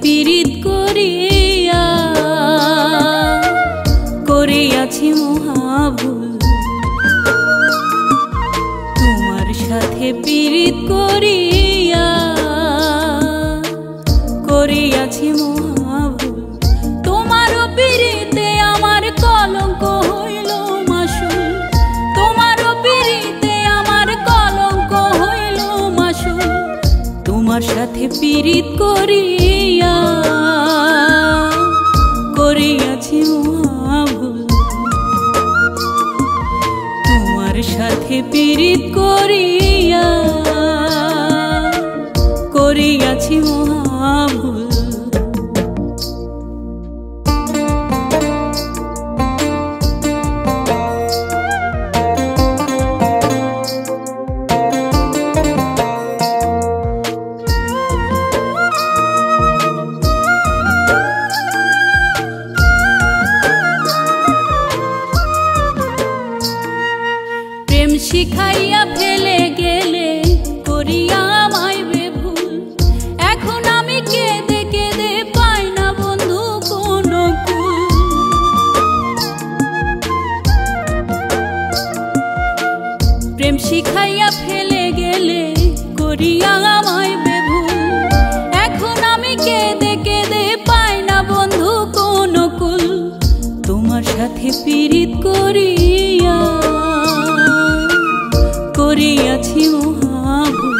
পীড়িত করিয়া করিয়াছি মহাভুল। তোমার সাথে পীড়িত করিয়া করিয়াছি মহাভুল। তোমারও পীড়িতে আমার কলঙ্ক হইল মাসুল। তোমারও পীড়িতে আমার কলঙ্ক হইল মাসুল। তোমার সাথে পীড়িত করিয়া করিয়াছি মহাভুল। তোমার সাথে পীড়িত করিয়া করিয়াছি মহাভুল। প্রেম শিখাইয়া ফেলে গেলে করিয়া আমায় বেভুল। এখন আমি কেঁদে কেঁদে পাই না বন্ধু কোনো কুল। প্রেম শিখাইয়া ফেলে গেলে করিয়া আমায় বেভুল। এখন আমি কেঁদে কেঁদে পাই না বন্ধু কোনো কুল। তোমার সাথে পীড়িত করিয়া করিয়াছি মহাভুল।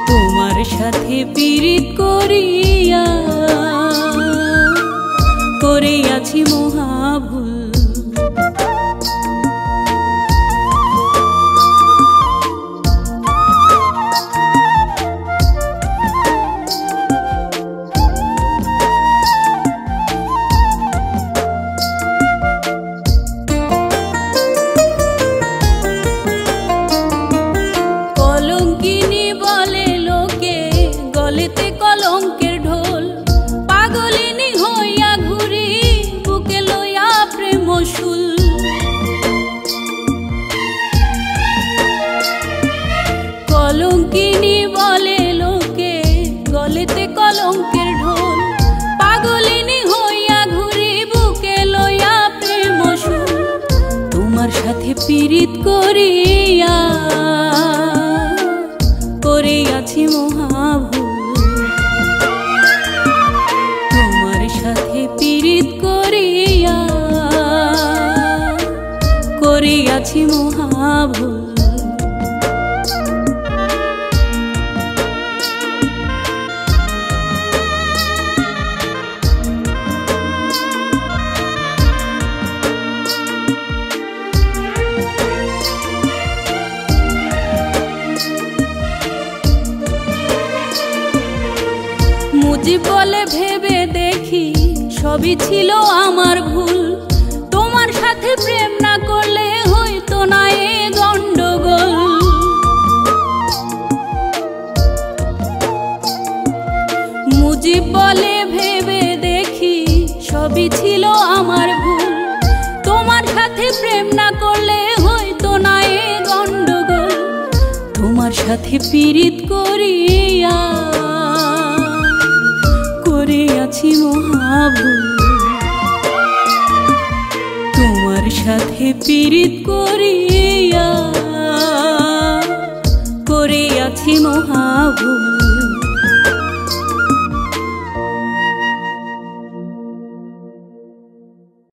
তোমার সাথে পীড়িত করিয়া করিয়াছি মহাভুল। কলঙ্কিনী বলে লোকে গলেতে কলঙ্কের ঢোল। পাগলিনী হইয়া ঘুরি বুকে লইয়া প্রেম শুল। কলঙ্কিনী বলে লোকে গলেতে কলঙ্কের ঢোল। পাগলিনী হইয়া ঘুরি বুকে লইয়া প্রেম শুল। তোমার সাথে পীড়িত করিয়া করিয়াছি মহাভুল। তোমার সাথে পীড়িত করিয়া করিয়াছি মহাভুল। মুজিব বলে ভেবে দেখি সবই ছিল আমার ভুল। তোমার সাথে প্রেম না করলে হইতো না এ গন্ডগোল। মুজিব বলে ভেবে দেখি সবই ছিল আমার ভুল। তোমার সাথে প্রেম না করলে হইতো না এ গন্ডগোল। তোমার সাথে পীড়িত করিয়া করিয়াছি মহাভুল। তোমার সাথে পীড়িত করিয়া করিয়াছি মহাভুল।